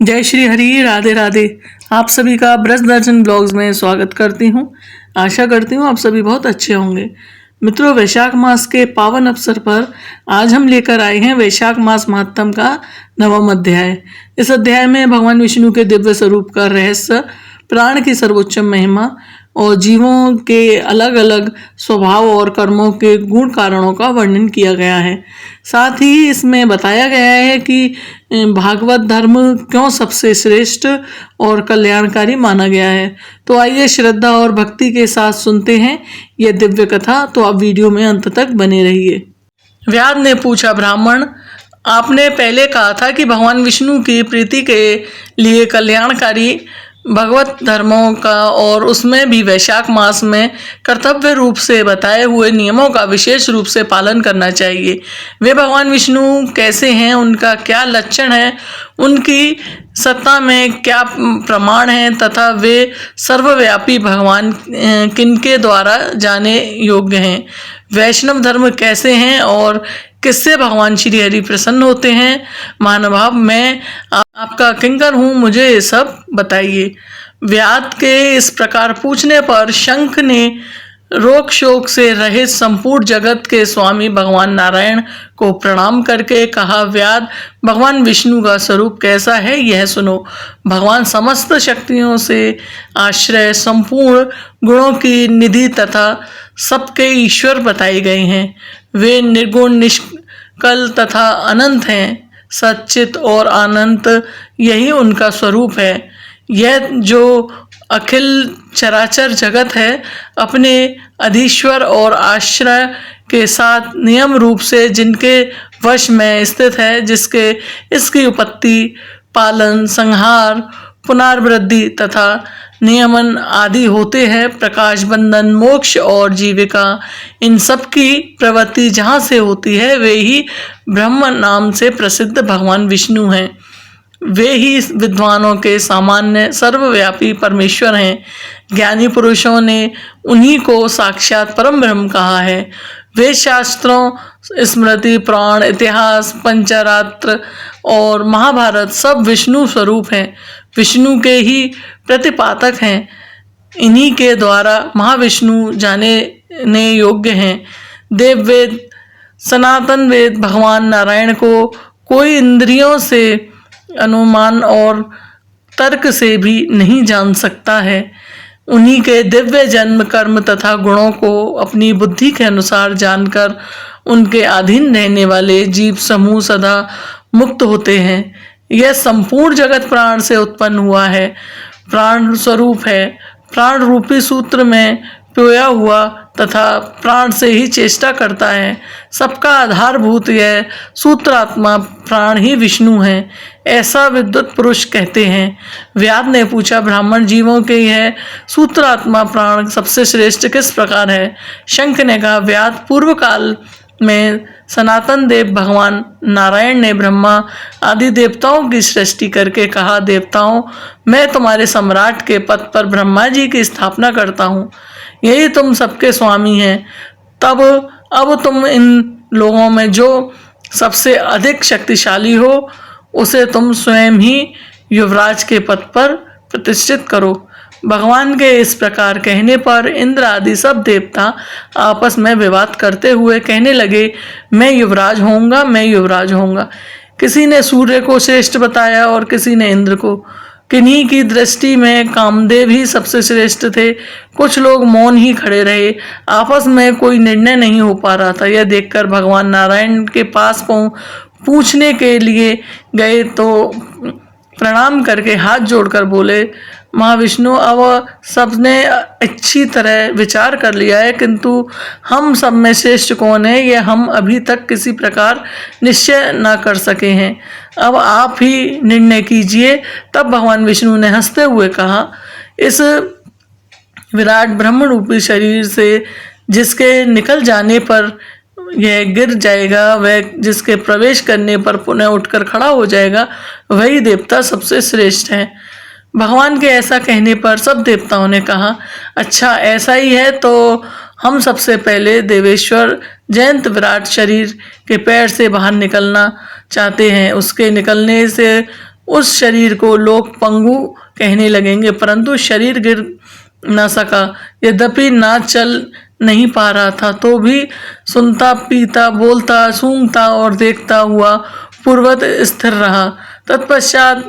जय श्री हरि, राधे राधे। आप सभी का ब्रज दर्शन ब्लॉग्स में स्वागत करती हूँ। आशा करती हूँ आप सभी बहुत अच्छे होंगे। मित्रों, वैशाख मास के पावन अवसर पर आज हम लेकर आए हैं वैशाख मास महात्म का 9वां अध्याय। इस अध्याय में भगवान विष्णु के दिव्य स्वरूप का रहस्य, प्राण की सर्वोच्च महिमा और जीवों के अलग अलग स्वभाव और कर्मों के गुण कारणों का वर्णन किया गया है। साथ ही इसमें बताया गया है कि भागवत धर्म क्यों सबसे श्रेष्ठ और कल्याणकारी माना गया है। तो आइए श्रद्धा और भक्ति के साथ सुनते हैं यह दिव्य कथा। तो आप वीडियो में अंत तक बने रहिए। व्याध ने पूछा, ब्राह्मण, आपने पहले कहा था कि भगवान विष्णु की प्रीति के लिए कल्याणकारी भगवत धर्मों का और उसमें भी वैशाख मास में कर्तव्य रूप से बताए हुए नियमों का विशेष रूप से पालन करना चाहिए। वे भगवान विष्णु कैसे हैं, उनका क्या लक्षण है, उनकी सत्ता में क्या प्रमाण है तथा वे सर्वव्यापी भगवान किनके द्वारा जाने योग्य हैं। वैष्णव धर्म कैसे हैं और किससे भगवान श्री हरि प्रसन्न होते हैं। महानुभाव, मैं आपका किंकर हूँ, मुझे ये सब बताइए। व्याध के इस प्रकार पूछने पर शंख ने रोग शोक से रहित संपूर्ण जगत के स्वामी भगवान नारायण को प्रणाम करके कहा, व्याध, भगवान विष्णु का स्वरूप कैसा है यह सुनो। भगवान समस्त शक्तियों से आश्रय, संपूर्ण गुणों की निधि तथा सबके ईश्वर बताए गए हैं। वे निर्गुण, निष्कल तथा अनंत हैं। सच्चित और अनंत यही उनका स्वरूप है। यह जो अखिल चराचर जगत है, अपने अधीश्वर और आश्रय के साथ नियम रूप से जिनके वश में स्थित है, जिसके इसकी उत्पत्ति, पालन, संहार, पुनर्वृद्धि तथा नियमन आदि होते हैं, प्रकाश, बंधन, मोक्ष और जीविका, इन सब की प्रवृत्ति जहाँ से होती है वे ही ब्रह्म नाम से प्रसिद्ध भगवान विष्णु हैं। वे ही विद्वानों के सामान्य सर्वव्यापी परमेश्वर हैं। ज्ञानी पुरुषों ने उन्हीं को साक्षात परम ब्रह्म कहा है। वे शास्त्रों, स्मृति, पुराण, इतिहास, पंचरात्र और महाभारत सब विष्णु स्वरूप हैं, विष्णु के ही प्रतिपादक हैं। इन्हीं के द्वारा महाविष्णु जाने योग्य हैं। देव वेद, सनातन वेद भगवान नारायण को कोई इंद्रियों से, अनुमान और तर्क से भी नहीं जान सकता है। उन्हीं के दिव्य जन्म, कर्म तथा गुणों को अपनी बुद्धि के अनुसार जानकर उनके अधीन रहने वाले जीव समूह सदा मुक्त होते हैं। यह संपूर्ण जगत प्राण से उत्पन्न हुआ है, प्राण स्वरूप है। प्राण रूपी सूत्र में पिरोया हुआ तथा प्राण से ही चेष्टा करता है। सबका आधारभूत यह सूत्रात्मा प्राण ही विष्णु है, ऐसा विद्वत पुरुष कहते हैं। व्याध ने पूछा, ब्राह्मण, जीवों के यह सूत्रात्मा प्राण सबसे श्रेष्ठ किस प्रकार है। शंख ने कहा, व्याध, पूर्व काल में सनातन देव भगवान नारायण ने ब्रह्मा आदि देवताओं की सृष्टि करके कहा, देवताओं, मैं तुम्हारे सम्राट के पद पर ब्रह्मा जी की स्थापना करता हूँ। यही तुम सबके स्वामी हैं। अब तुम इन लोगों में जो सबसे अधिक शक्तिशाली हो, उसे तुम स्वयं ही युवराज के पद पर प्रतिष्ठित करो। भगवान के इस प्रकार कहने पर इंद्र आदि सब देवता आपस में विवाद करते हुए कहने लगे, मैं युवराज होऊंगा, मैं युवराज होऊंगा। किसी ने सूर्य को श्रेष्ठ बताया और किसी ने इंद्र को। किन्हीं की दृष्टि में कामदेव ही सबसे श्रेष्ठ थे। कुछ लोग मौन ही खड़े रहे, आपस में कोई निर्णय नहीं हो पा रहा था। यह देखकर भगवान नारायण के पास पूछने के लिए गए तो प्रणाम करके हाथ जोड़कर बोले, महाविष्णु, अब सबने अच्छी तरह विचार कर लिया है, किंतु हम सब में श्रेष्ठ कौन है यह हम अभी तक किसी प्रकार निश्चय न कर सके हैं। अब आप ही निर्णय कीजिए। तब भगवान विष्णु ने हंसते हुए कहा, इस विराट ब्रह्म रूपी शरीर से जिसके निकल जाने पर यह गिर जाएगा, वह जिसके प्रवेश करने पर पुनः उठकर खड़ा हो जाएगा, वही देवता सबसे श्रेष्ठ है। भगवान के ऐसा कहने पर सब देवताओं ने कहा, अच्छा ऐसा ही है तो हम सबसे पहले देवेश्वर जयंत विराट शरीर के पैर से बाहर निकलना चाहते हैं। उसके निकलने से उस शरीर को लोग पंगु कहने लगेंगे, परंतु शरीर गिर न सका। यद्यपि ना चल नहीं पा रहा था तो भी सुनता, पीता, बोलता, सूंघता और देखता हुआ पूर्वत स्थिर रहा। तत्पश्चात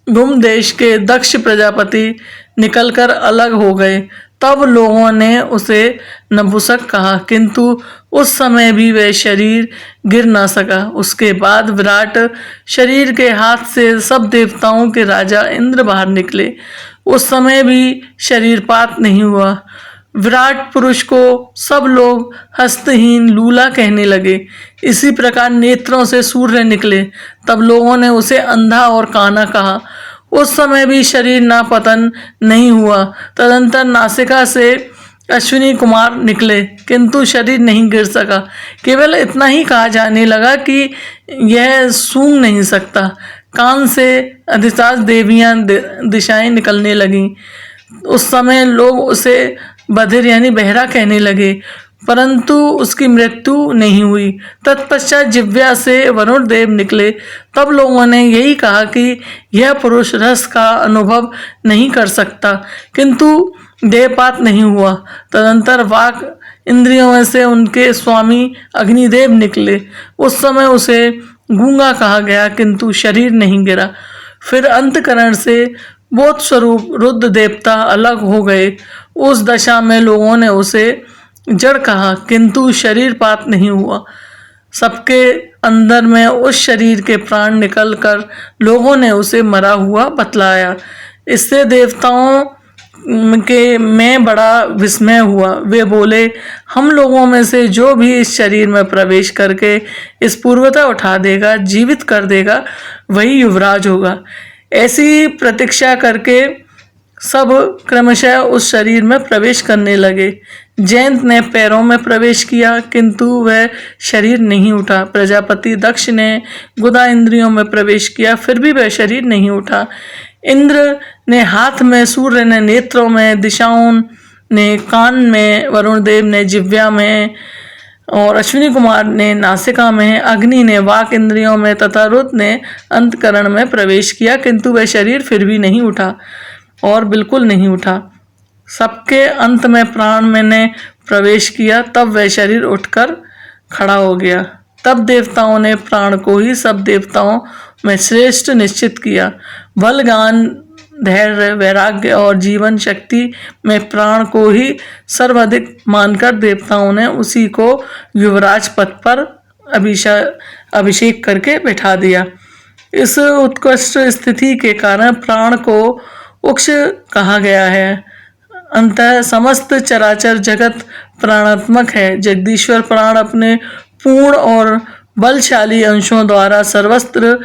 धूम देश के दक्ष प्रजापति निकलकर अलग हो गए। तब लोगों ने उसे नपुंसक कहा, किंतु उस समय भी वह शरीर गिर न सका। उसके बाद विराट शरीर के हाथ से सब देवताओं के राजा इंद्र बाहर निकले। उस समय भी शरीरपात नहीं हुआ। विराट पुरुष को सब लोग हस्तहीन, लूला कहने लगे। इसी प्रकार नेत्रों से सूर्य निकले। तब लोगों ने उसे अंधा और काना कहा। उस समय भी शरीर ना पतन नहीं हुआ। तदंतर नासिका से अश्विनी कुमार निकले, किंतु शरीर नहीं गिर सका। केवल इतना ही कहा जाने लगा कि यह सूंघ नहीं सकता। कान से अधिशास देवियां दिशाएं निकलने लगीं। उस समय लोग उसे बधिर यानी बहरा कहने लगे, परंतु उसकी मृत्यु नहीं हुई। तत्पश्चात जिह्वा से वरुण देव निकले। तब लोगों ने यही कहा कि यह पुरुष रस का अनुभव नहीं कर सकता, किंतु देहपात नहीं हुआ। तदंतर वाक इंद्रियों में से उनके स्वामी अग्निदेव निकले। उस समय उसे गूंगा कहा गया, किंतु शरीर नहीं गिरा। फिर अंतकरण से बोध स्वरूप रुद्र देवता अलग हो गए। उस दशा में लोगों ने उसे जड़ कहा, किंतु शरीरपात नहीं हुआ। सबके अंदर में उस शरीर के प्राण निकलकर लोगों ने उसे मरा हुआ बतलाया। इससे देवताओं के में बड़ा विस्मय हुआ। वे बोले, हम लोगों में से जो भी इस शरीर में प्रवेश करके इस पूर्वता उठा देगा, जीवित कर देगा, वही युवराज होगा। ऐसी प्रतीक्षा करके सब क्रमशः उस शरीर में प्रवेश करने लगे। जयंत ने पैरों में प्रवेश किया, किंतु वह शरीर नहीं उठा। प्रजापति दक्ष ने गुदा इंद्रियों में प्रवेश किया, फिर भी वह शरीर नहीं उठा। इंद्र ने हाथ में, सूर्य ने नेत्रों में, दिशाओं ने कान में, वरुण देव ने जिह्वा में और अश्विनी कुमार ने नासिका में, अग्नि ने वाक इंद्रियों में तथा रुद्र ने अंतकरण में प्रवेश किया, किंतु वह शरीर फिर भी नहीं उठा और बिल्कुल नहीं उठा। सबके अंत में प्राण में ने प्रवेश किया, तब वह शरीर उठकर खड़ा हो गया। तब देवताओं ने प्राण को ही सब देवताओं में श्रेष्ठ निश्चित किया। बल, ज्ञान, धैर्य, वैराग्य और जीवन शक्ति में प्राण को ही सर्वाधिक मानकर देवताओं ने उसी को युवराज पद पर अभिषेक करके बैठा दिया। इस उत्कृष्ट स्थिति के कारण प्राण को उक्ष कहा गया है। अंततः समस्त चराचर जगत प्राणात्मक है। जगदीश्वर प्राण अपने पूर्ण और बलशाली अंशों द्वारा सर्वत्र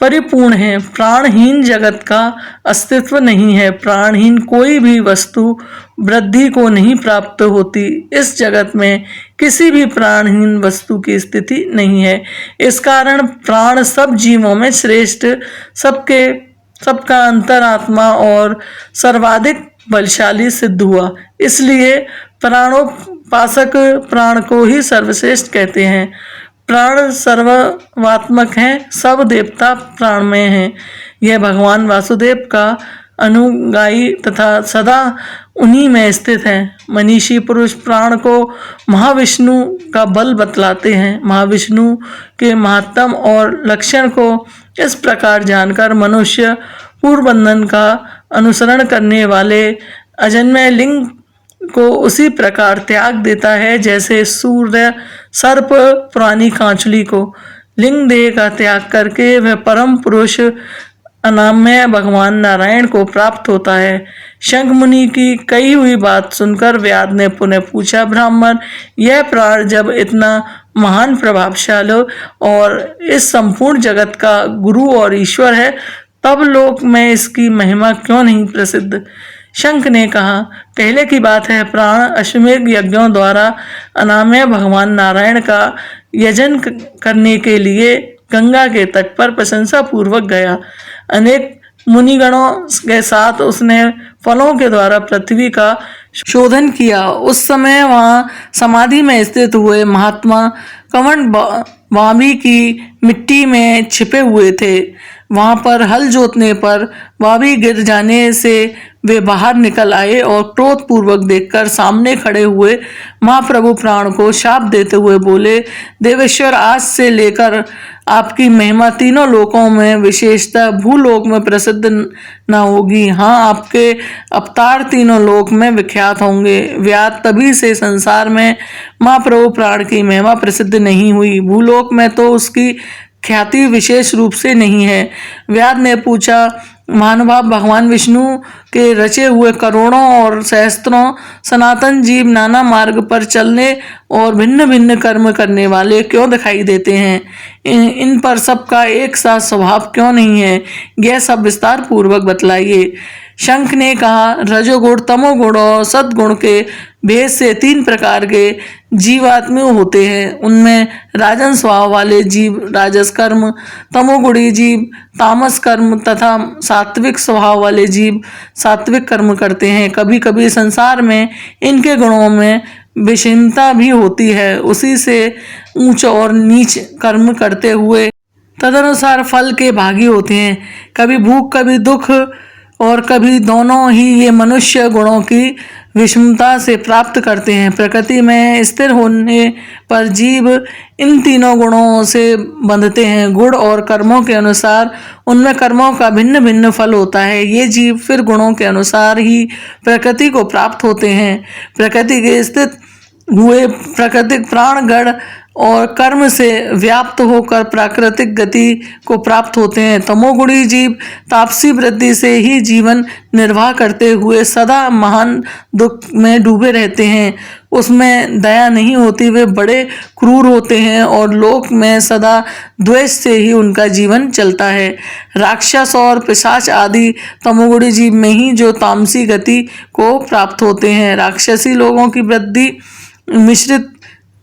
परिपूर्ण है। प्राणहीन जगत का अस्तित्व नहीं है। प्राणहीन कोई भी वस्तु वृद्धि को नहीं प्राप्त होती। इस जगत में किसी भी प्राणहीन वस्तु की स्थिति नहीं है। इस कारण प्राण सब जीवों में श्रेष्ठ, सबका अंतरात्मा और सर्वाधिक बलशाली सिद्ध हुआ। इसलिए प्राणोपासक प्राण को ही सर्वश्रेष्ठ कहते हैं। प्राण सर्वात्मक हैं, सब देवता प्राण में हैं। यह भगवान वासुदेव का अनुगायी तथा सदा उन्हीं में स्थित है। मनीषी पुरुष प्राण को महाविष्णु का बल बतलाते हैं। महाविष्णु के महात्म और लक्षण को इस प्रकार जानकर मनुष्य पूर्वबंधन का अनुसरण करने वाले अजन्मय लिंग को उसी प्रकार त्याग देता है, जैसे सूर्य सर्प पुरानी कांचुली को लिंग देह का त्याग करके वह परम पुरुष अनामय भगवान नारायण को प्राप्त होता है। शंख मुनि की कही हुई बात सुनकर व्याध ने पुनः पूछा, ब्राह्मण, यह प्राण जब इतना महान, प्रभावशाली और इस संपूर्ण जगत का गुरु और ईश्वर है, तब लोक में इसकी महिमा क्यों नहीं प्रसिद्ध? शंख ने कहा, पहले की बात है, प्राण अश्वमेध यज्ञों द्वारा अनामय भगवान नारायण का यजन करने के लिए गंगा के तट पर प्रशंसा पूर्वक गया। अनेक मुनिगणों के साथ उसने फलों के द्वारा पृथ्वी का शोधन किया। उस समय वहाँ समाधि में स्थित हुए महात्मा कमंड वामी की मिट्टी में छिपे हुए थे। वहां पर हल जोतने पर वह भी गिर जाने से वे बाहर निकल आए और क्रोध पूर्वक देखकर सामने खड़े हुए महाप्रभु प्राण को शाप देते हुए बोले, देवेश्वर, आज से लेकर आपकी महिमा तीनों लोकों में विशेषतः भूलोक में प्रसिद्ध न होगी। हाँ, आपके अवतार तीनों लोक में विख्यात होंगे। व्याध, तभी से संसार में महाप्रभु प्राण की महिमा प्रसिद्ध नहीं हुई। भूलोक में तो उसकी ख्याति विशेष रूप से नहीं है। व्याध ने पूछा, महानुभाव, भगवान विष्णु के रचे हुए करोड़ों और सहस्त्रों सनातन जीव नाना मार्ग पर चलने और भिन्न भिन्न कर्म करने वाले क्यों दिखाई देते हैं? इन पर सबका एक साथ स्वभाव क्यों नहीं है? यह सब विस्तार पूर्वक बतलाइए। शंख ने कहा, रजोगुण, तमोगुण और सद्गुण के भेद से 3 प्रकार के जीवात्म होते हैं। उनमें राजन स्वभाव वाले जीव राजस कर्म, तमोगुणी जीव तामस कर्म तथा सात्विक स्वभाव वाले जीव सात्विक कर्म करते हैं। कभी कभी संसार में इनके गुणों में विषमता भी होती है। उसी से ऊंच और नीच कर्म करते हुए तदनुसार फल के भागी होते हैं। कभी भूख, कभी दुख और कभी दोनों ही ये मनुष्य गुणों की विषमता से प्राप्त करते हैं। प्रकृति में स्थिर होने पर जीव इन तीनों गुणों से बंधते हैं। गुण और कर्मों के अनुसार उनमें कर्मों का भिन्न भिन्न फल होता है। ये जीव फिर गुणों के अनुसार ही प्रकृति को प्राप्त होते हैं। प्रकृति के स्थित हुए प्राकृतिक प्राणगण और कर्म से व्याप्त होकर प्राकृतिक गति को प्राप्त होते हैं। तमोगुणी जीव तापसी वृत्ति से ही जीवन निर्वाह करते हुए सदा महान दुख में डूबे रहते हैं। उसमें दया नहीं होती, वे बड़े क्रूर होते हैं और लोक में सदा द्वेष से ही उनका जीवन चलता है। राक्षस और पिशाच आदि तमोगुणी जीव में ही जो तामसी गति को प्राप्त होते हैं। राक्षसी लोगों की वृद्धि मिश्रित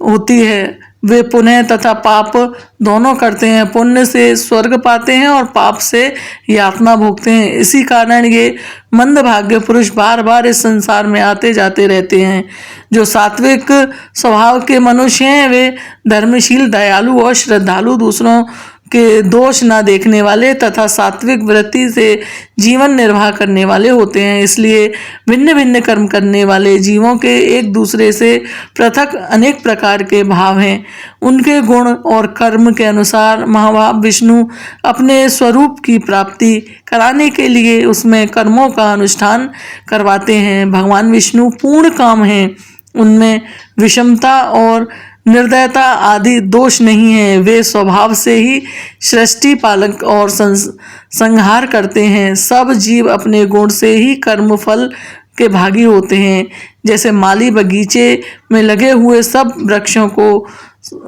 होती है। वे पुण्य तथा पाप दोनों करते हैं। पुण्य से स्वर्ग पाते हैं और पाप से यातना भोगते हैं। इसी कारण ये मंदभाग्य पुरुष बार बार इस संसार में आते जाते रहते हैं। जो सात्विक स्वभाव के मनुष्य हैं वे धर्मशील, दयालु और श्रद्धालु, दूसरों के दोष न देखने वाले तथा सात्विक वृत्ति से जीवन निर्वाह करने वाले होते हैं। इसलिए भिन्न भिन्न कर्म करने वाले जीवों के एक दूसरे से पृथक अनेक प्रकार के भाव हैं। उनके गुण और कर्म के अनुसार महाभाव विष्णु अपने स्वरूप की प्राप्ति कराने के लिए उसमें कर्मों का अनुष्ठान करवाते हैं। भगवान विष्णु पूर्ण काम हैं। उनमें विषमता और निर्दयता आदि दोष नहीं है। वे स्वभाव से ही सृष्टि पालक और संहार करते हैं। सब जीव अपने गुण से ही कर्म फल के भागी होते हैं। जैसे माली बगीचे में लगे हुए सब वृक्षों को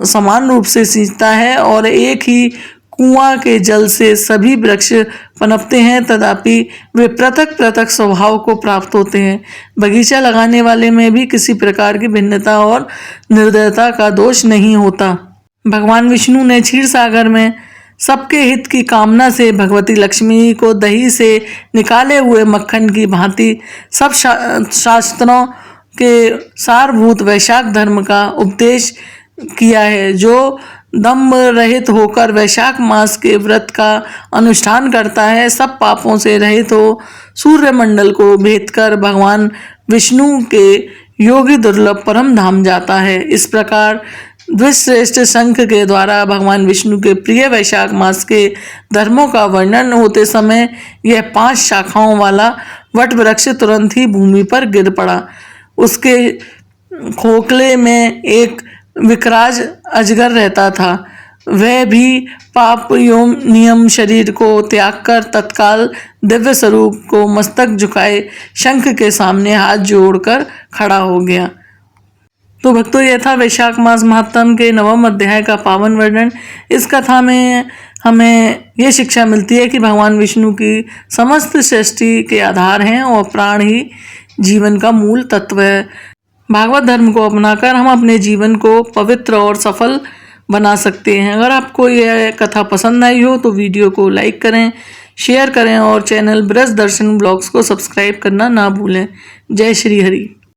समान रूप से सींचता है और एक ही कुआं के जल से सभी वृक्ष पनपते हैं, तथापि वे पृथक पृथक स्वभाव को प्राप्त होते हैं। बगीचा लगाने वाले में भी किसी प्रकार की भिन्नता और निर्दयता का दोष नहीं होता। भगवान विष्णु ने क्षीर सागर में सबके हित की कामना से भगवती लक्ष्मी को दही से निकाले हुए मक्खन की भांति सब शास्त्रों के सारभूत वैशाख धर्म का उपदेश किया है। जो दम्भ रहित होकर वैशाख मास के व्रत का अनुष्ठान करता है, सब पापों से रहित हो सूर्य मंडल को भेद कर भगवान विष्णु के योगी दुर्लभ परम धाम जाता है। इस प्रकार द्विश्रेष्ठ शंख के द्वारा भगवान विष्णु के प्रिय वैशाख मास के धर्मों का वर्णन होते समय यह 5 शाखाओं वाला वट वृक्ष तुरंत ही भूमि पर गिर पड़ा। उसके खोखले में एक विकराज अजगर रहता था। वह भी पाप योम नियम शरीर को त्याग कर तत्काल दिव्य स्वरूप को मस्तक झुकाए शंख के सामने हाथ जोड़कर खड़ा हो गया। तो भक्तों, यह था वैशाख मास महात्म के 9वें अध्याय का पावन वर्णन। इस कथा में हमें यह शिक्षा मिलती है कि भगवान विष्णु की समस्त सृष्टि के आधार हैं और प्राण ही जीवन का मूल तत्व है। भागवत धर्म को अपनाकर हम अपने जीवन को पवित्र और सफल बना सकते हैं। अगर आपको यह कथा पसंद आई हो तो वीडियो को लाइक करें, शेयर करें और चैनल ब्रज दर्शन ब्लॉग्स को सब्सक्राइब करना ना भूलें। जय श्री हरि।